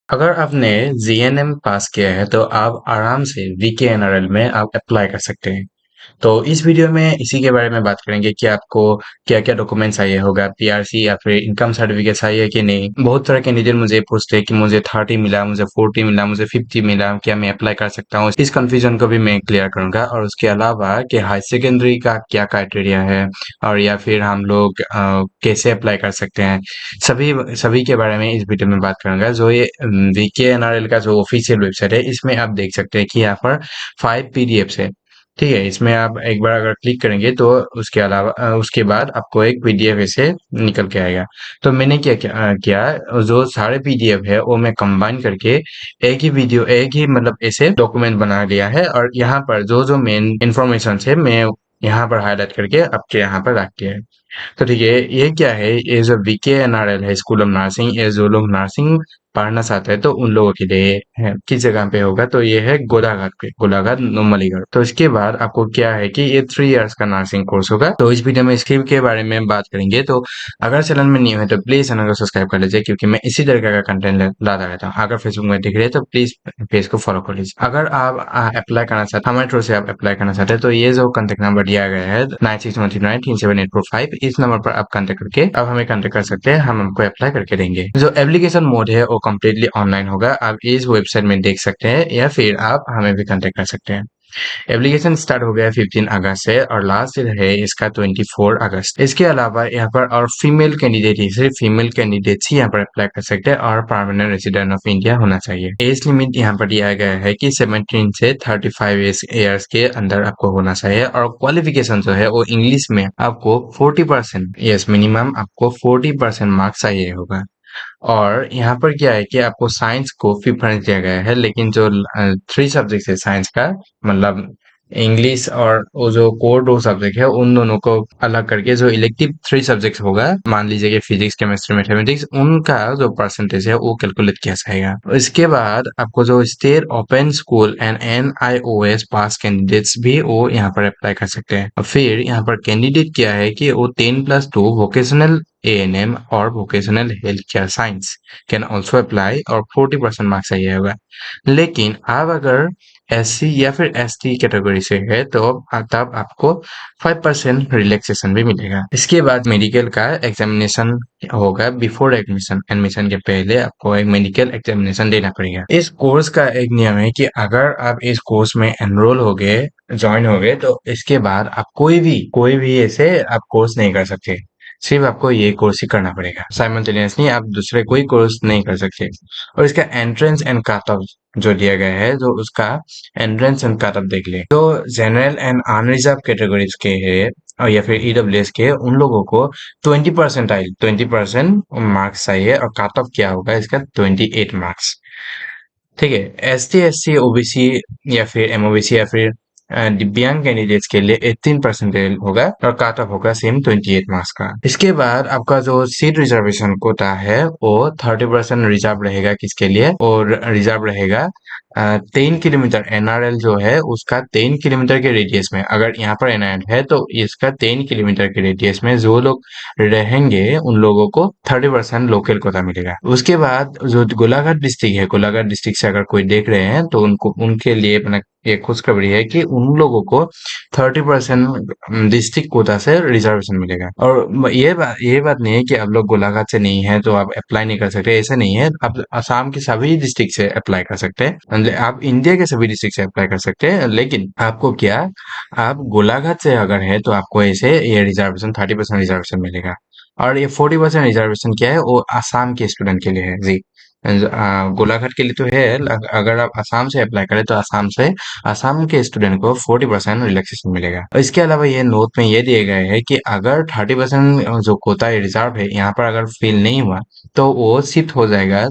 अगर आपने जीएनएम पास किया है तो आप आराम से वीकेएनआरएल में आप अप्लाई कर सकते हैं। तो इस वीडियो में इसी के बारे में बात करेंगे कि आपको क्या-क्या डॉक्यूमेंट्स चाहिए होगा, पीआरसी या फिर इनकम सर्टिफिकेट चाहिए कि नहीं। बहुत सारे कैंडिडेट मुझे पूछते हैं कि मुझे 30 मिला, मुझे 40 मिला, मुझे 50 मिला, क्या मैं अप्लाई कर सकता हूँ? इस कन्फ्यूजन को भी मैं क्लियर करूंगा और उसके अलावा कि हाई सेकेंडरी का क्या क्राइटेरिया है और या फिर हम लोग कैसे अप्लाई कर सकते हैं। सभी सभी के बारे में इस वीडियो में बात करूंगा। जो ये वीकेएनआरएल का जो ऑफिशियल वेबसाइट है, इसमें आप देख सकते हैं कि यहाँ पर 5 पीडीएफ्स है। ठीक है, इसमें आप एक बार अगर क्लिक करेंगे तो उसके अलावा उसके बाद आपको एक पीडीएफ ऐसे निकल के आएगा। तो मैंने किया जो सारे पीडीएफ है वो मैं कंबाइन करके एक ही मतलब ऐसे डॉक्यूमेंट बना लिया है और यहाँ पर जो जो मेन इंफॉर्मेशन है मैं यहाँ पर हाईलाइट करके आपके यहाँ पर रख दिया है। तो ठीक है, ये क्या है, ये जो वीकेएनआरएल है, स्कूल ऑफ नर्सिंग, ये जो लोग नर्सिंग पढ़ना चाहते हैं तो उन लोगों के लिए है। किस जगह पे होगा तो ये है गोलाघाट पे, गोलाघाट नुमलीगढ़। तो इसके बाद आपको क्या है कि ये 3 इयर्स का नर्सिंग कोर्स होगा। तो इस वीडियो में स्किल के बारे में बात करेंगे। तो अगर चैनल में न्यू है तो प्लीज चैनल को सब्सक्राइब कर लीजिए, क्योंकि मैं इसी तरीके का कंटेंट लाता रहता हूँ। अगर फेसबुक में दिख रहे हैं तो प्लीज पेज को फॉलो कर लीजिए। अगर आप अप्लाई करना चाहते हैं, हमारे थ्रू से आप अप्लाई करना चाहते हैं, तो ये जो कॉन्टेक्ट नंबर दिया गया है 9613937845, इस नंबर पर आप कॉन्टेक्ट करके आप हमें कॉन्टेक्ट कर सकते हैं, हम हमको अप्लाई करके देंगे। जो एप्लीकेशन मोड है वो कम्प्लीटली ऑनलाइन होगा, आप इस वेबसाइट में देख सकते हैं या फिर आप हमें भी कॉन्टेक्ट कर सकते हैं। एप्लीकेशन स्टार्ट हो गया 15 अगस्त से और लास्ट है इसका 24 अगस्त। इसके अलावा यहाँ पर और फीमेल कैंडिडेट ही, सिर्फ फीमेल कैंडिडेट्स ही यहाँ पर अप्लाई कर सकते हैं और परमानेंट रेजिडेंट ऑफ इंडिया होना चाहिए। एज लिमिट यहाँ पर दिया गया है कि 17 से 35 ईयर्स के अंदर आपको होना चाहिए और क्वालिफिकेशन जो है वो इंग्लिश में आपको 40%, यस मिनिमम आपको 40% मार्क्स चाहिए होगा। और यहाँ पर क्या है कि आपको साइंस को प्रेफरेंस दिया गया है, लेकिन जो 3 सब्जेक्ट है साइंस का, मतलब इंग्लिश और वो जो कोर 2 सब्जेक्ट है उन दोनों को अलग करके जो इलेक्टिव 3 सब्जेक्ट होगा, मान लीजिए कि फिजिक्स केमिस्ट्री मैथमेटिक्स, उनका जो परसेंटेज है वो कैलकुलेट किया जाएगा। इसके बाद आपको जो state open school and NIOS pass candidates भी वो यहाँ पर अप्लाई कर सकते हैं। और फिर यहाँ पर कैंडिडेट क्या है कि वो 10+2 वोकेशनल ANM और vocational health care science can also apply और 40% मार्क्स चाहिए होगा। लेकिन आप अगर SC या फिर ST कैटेगरी से है तो तब आपको 5% रिलैक्सेशन भी मिलेगा। इसके बाद मेडिकल का एग्जामिनेशन होगा बिफोर एडमिशन, एडमिशन के पहले आपको एक मेडिकल एग्जामिनेशन देना पड़ेगा। इस कोर्स का एक नियम है कि अगर आप इस कोर्स में एनरोल हो गए, ज्वाइन हो गए, तो इसके बाद आप कोई भी ऐसे आप कोर्स नहीं कर सकते। सिर्फ आपको ये कोर्स ही करना पड़ेगा। साइमल्टेनियसली आप दूसरे कोई कोर्स नहीं कर सकते। और इसका एंट्रेंस एंड कट ऑफ जो दिया गया है, जो उसका एंट्रेंस एंड कट ऑफ देख ले। तो जनरल एंड अनरिजर्व कैटेगरीज के है और या फिर EWS के, उन लोगों को 20% मार्क्स चाहिए और कट ऑफ क्या होगा इसका 28 मार्क्स। ठीक है, ST, SC, OBC या फिर MOBC या फिर दिव्यांग कैंडिडेट्स के लिए 18% होगा और कट ऑफ होगा सेम 28 मार्क्स का। इसके बाद आपका जो सीट रिजर्वेशन कोटा है वो 30% रिजर्व रहेगा किसके लिए, और रिजर्व रहेगा 3 किलोमीटर NRL जो है उसका 3 किलोमीटर के रेडियस में। अगर यहाँ पर NRL है तो इसका 3 किलोमीटर के रेडियस में जो लोग रहेंगे उन लोगों को 30% लोकल कोटा मिलेगा। उसके बाद जो गोलाघाट डिस्ट्रिक्ट है, गोलाघाट डिस्ट्रिक्ट से अगर कोई देख रहे हैं तो उनको, उनके लिए अपना ये खुशखबरी है कि उन लोगों को 30% डिस्ट्रिक्ट कोटा से रिजर्वेशन मिलेगा। और ये बात नहीं है कि आप लोग गोलाघाट से नहीं है तो आप अप्लाई नहीं कर सकते, ऐसा नहीं है। आप असम के सभी डिस्ट्रिक्ट से अप्लाई कर सकते हैं, मतलब आप इंडिया के सभी डिस्ट्रिक्ट से अप्लाई कर सकते हैं। लेकिन आपको क्या, आप गोलाघाट से अगर है तो आपको ऐसे ये रिजर्वेशन 30% रिजर्वेशन मिलेगा। और ये 40% रिजर्वेशन क्या है, वो आसाम के स्टूडेंट के लिए है जी। गोलाघाट के लिए तो है, अगर आप आसाम से अप्लाई करें तो आसाम के स्टूडेंट को 40% रिलैक्सेशन मिलेगा। और इसके अलावा ये नोट में ये दिए गए हैं कि अगर 30% जो कोटा रिजर्व है यहाँ पर अगर फिल नहीं हुआ तो वो शिफ्ट हो जाएगा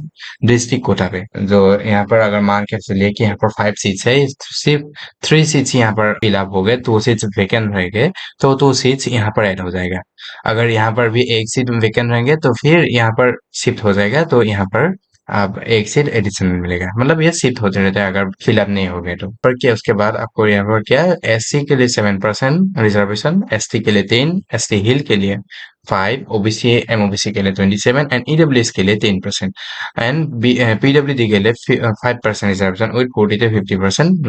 डिस्ट्रिक्ट कोटा पे। जो यहाँ पर अगर मान के चलिए कि यहाँ पर 5 सीट्स है, सिर्फ 3 सीट्स यहाँ पर फिलअप हो गए, 2 सीट्स वेकेंट रह गए, तो 2 सीट्स यहाँ पर ऐड हो जाएगा। अगर यहाँ पर भी 1 सीट वेकेंट रहेंगे तो फिर यहाँ पर शिफ्ट हो जाएगा, तो यहाँ पर आप 1 सीट एडिशनल मिलेगा। मतलब ये शिफ्ट होते रहते हैं अगर फिलअप नहीं हो गए तो। पर क्या उसके बाद आपको यहाँ पर क्या, SC के लिए 7% रिजर्वेशन, ST के लिए 3, ST हिल के लिए 5, ओबीसी एमओबीसी के लिए 27 एंड ईडब्ल्यूएस के लिए 10% एंड पीडब्ल्यूडी के लिए 5% रिजर्वेशन विद 40 से 50%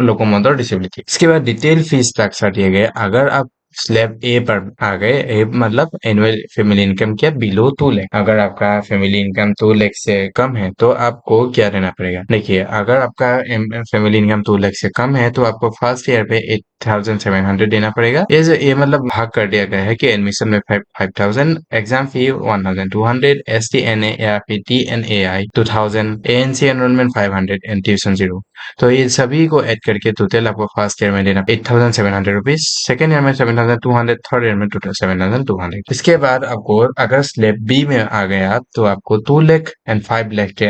लोकोमोटर डिसेबिलिटी। इसके बाद डिटेल फीस स्ट्रक्चर दिए गए। अगर आप स्लैब ए पर आ गए, ए मतलब एनुअल फैमिली इनकम क्या बिलो 2 लाख। अगर आपका फैमिली इनकम 2 लाख से कम है तो आपको क्या देना पड़ेगा? देखिए, अगर आपका फैमिली इनकम 2 लाख से कम है तो आपको फर्स्ट ईयर पे 8,700 देना पड़ेगा। ये मतलब भाग कर दिया गया है कि एडमिशन में 5,000, एग्जाम फी 1,200, STNA या फिर TNAI 2,000, ANC enrolment 500 and tuition 0। तो ये सभी को ऐड करके टोटल आपको फर्स्ट ईयर में देना 8,700 रुपीज, सेकेंड ईयर में 7,200, थर्ड ईयर में टोटल 7,200। इसके बाद आपको अगर स्लैब बी में आ गए आप तो आपको 2 लाख एंड 5 लाख के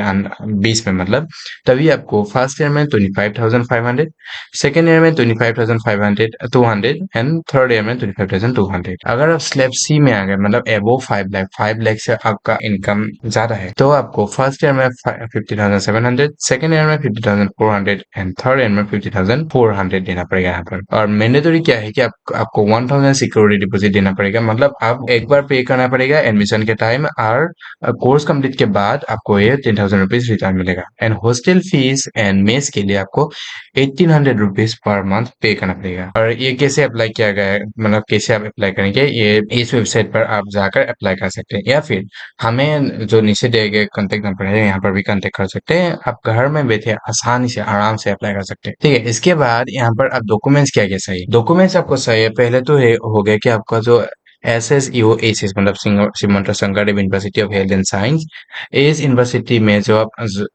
बीच में, मतलब तभी आपको फर्स्ट ईयर में 25,500, सेकेंड ईयर में 25,500 200 एंड थर्ड ईयर में 25,200। अगर आप स्लैब सी में आ गए, मतलब एबो 5 लाख, 5 लाख से आपका इनकम ज्यादा है, तो आपको फर्स्ट ईयर में 50,700, सेकेंड ईयर में 50,400 एंड थर्ड ईयर में 50,400 देना पड़ेगा यहाँ पर। और मैंडेटरी क्या है कि आपको 1,000 सिक्योरिटी डिपॉजिट देना पड़ेगा, मतलब आप एक बार पे करना पड़ेगा एडमिशन के टाइम, और कोर्स कंप्लीट के बाद आपको ये 10,000 रुपीज रिटर्न मिलेगा। And hostel fees and mess के लिए आपको 1,800 रुपीज पर मंथ पे करना पड़ेगा। और ये कैसे अप्लाई किया गया है, मतलब कैसे आप अप्लाई करेंगे, ये इस वेबसाइट पर आप जाकर अप्लाई कर सकते हैं, या फिर हमें जो नीचे दिए गए कॉन्टेक्ट नंबर है यहाँ पर भी कॉन्टेक्ट कर सकते हैं। आप घर में बैठे आसानी से आराम से अप्लाई कर सकते हैं। ठीक है, इसके बाद यहाँ पर आप डॉक्यूमेंट्स क्या क्या चाहिए। डॉक्यूमेंट्स आपको चाहिए, पहले तो हो गया कि आपका जो SSUACS मतलब Srimanta Sankardev university of health and science, इस यूनिवर्सिटी में जो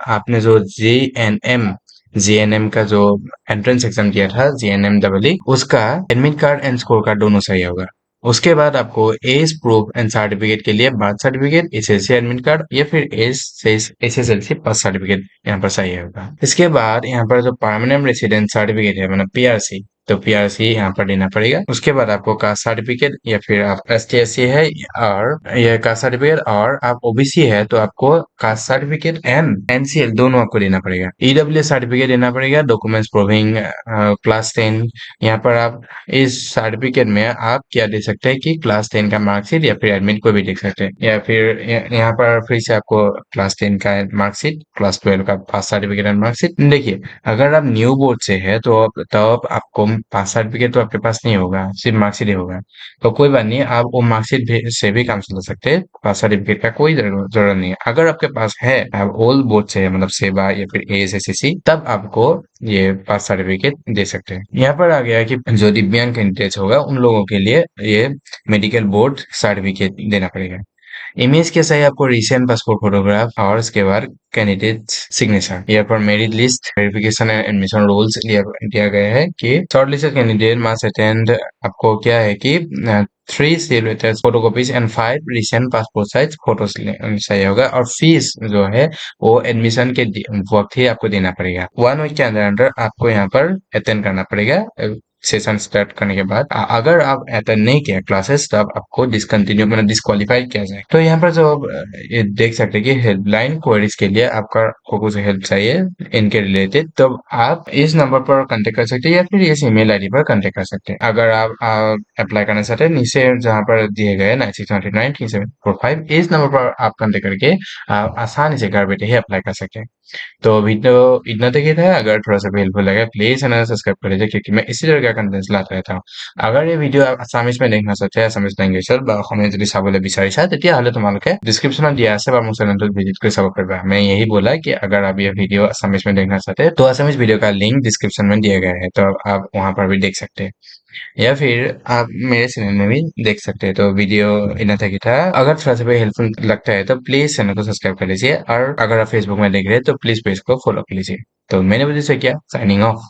आपने जो JNM का जो एंट्रेंस एग्जाम दिया था, JNM उसका admit card and score card दोनों चाहिए होगा। उसके बाद आपको एज प्रूफ एंड सर्टिफिकेट के लिए birth certificate, SSC admit card या फिर SSLC पास सर्टिफिकेट यहाँ पर चाहिए होगा। इसके बाद यहाँ पर जो परमानेंट रेसिडेंट सर्टिफिकेट है, मतलब PRC, तो PRC यहाँ पर देना पड़ेगा। उसके बाद आपको कास्ट सर्टिफिकेट, या फिर आप ST/SC है और यह कास्ट सर्टिफिकेट, और आप OBC है तो आपको कास्ट सर्टिफिकेट एंड NCL दोनों आपको देना पड़ेगा। EWS सर्टिफिकेट देना पड़ेगा, डॉक्यूमेंट्स प्रूविंग क्लास 10। यहाँ पर आप इस सर्टिफिकेट में आप क्या दे सकते हैं कि क्लास 10 का मार्कशीट या फिर एडमिट को भी देख सकते हैं, या फिर यहाँ पर फिर से आपको क्लास 10 का मार्कशीट, क्लास 12 का पास सर्टिफिकेट एंड मार्कशीट। देखिए, अगर आप न्यू बोर्ड से है तो तब आपको पास सर्टिफिकेट तो आपके पास नहीं होगा, सिर्फ मार्कशीट ही होगा। तो कोई बात नहीं, आप वो मार्कशीट से भी काम चला सकते हैं, पास सर्टिफिकेट का कोई जरूरत नहीं है। अगर आपके पास है, आप ओल्ड बोर्ड से है, मतलब सेवा या फिर ASSC, तब आपको ये पास सर्टिफिकेट दे सकते हैं। यहाँ पर आ गया कि जो दिव्यांग कैंडिडेट होगा उन लोगों के लिए ये मेडिकल बोर्ड सर्टिफिकेट देना पड़ेगा। इमेज कैसा है, आपको रिसेंट पासपोर्ट फोटोग्राफ और उसके बाद कैंडिडेट सिग्नेचर। यहाँ पर merit list, verification and admission rules दिया गया है कि शॉर्टलिस्टेड कैंडिडेट मस्ट अटेंड, आपको क्या है कि 3 signature photocopies and 5 recent passport size photos चाहिए होगा। और फीस जो है वो एडमिशन के वक्त ही आपको देना पड़ेगा। 1 वीक के अंदर अंदर आपको यहाँ पर अटेंड करना पड़ेगा। सेशन स्टार्ट करने के बाद अगर आप अटेंड नहीं किया क्लासेस, तब आपको डिसकंटिन्यू मतलब डिस्क्वालीफाई किया जाए। तो यहाँ पर जो आप ये देख सकते हैं कि हेल्पलाइन क्वेरीज के लिए आपको कुछ हेल्प चाहिए इनके रिलेटेड, तो आप इस नंबर पर कांटेक्ट कर सकते हैं या फिर इस ईमेल आईडी पर कांटेक्ट कर सकते हैं। अगर आप अप्लाई करना चाहते हैं, नीचे जहाँ पर दिए गए 96993745, इस नंबर पर आप कांटेक्ट करके आप आसानी से घर बैठे ही अप्लाई कर सकते हैं। तो वीडियो इतना तक ही था। अगर थोड़ा सा भी हेल्पफुल लगा प्लीज चैनल सब्सक्राइब कर लीजिए, क्योंकि मैं इसी तरह का कंटेंट लाता रहता हूँ। अगर এই ভিডিঅ' আছামিজ में देखना চাইছে, আছামিজ লেংগুৱেজত বা অসমীয়া যদি চাবলৈ বিচাৰিছা, তেতিয়াহ'লে তোমালোকে डिस्क्रिप्शনত দিয়া আছে বা মোৰ চেনেলটোত ভিজিট কৰি চাব পাৰিবা। मैं यही बोला कि अगर आप ये वीडियो असमिज में देखना चाहते हैं तो असमिज वीडियो का लिंक डिस्क्रिप्शन में दिया गया है, तो आप वहां पर भी देख सकते हैं, या फिर आप मेरे चैनल में भी देख सकते हैं। तो वीडियो इतना तक ही था। अगर थोड़ा सा भी हेल्पफुल लगता है तो प्लीज चैनल को सब्सक्राइब कर लीजिए, और अगर आप फेसबुक में देख रहे हैं तो प्लीज पेज को फॉलो कर लीजिए। तो मैंने वजह से क्या, साइनिंग ऑफ।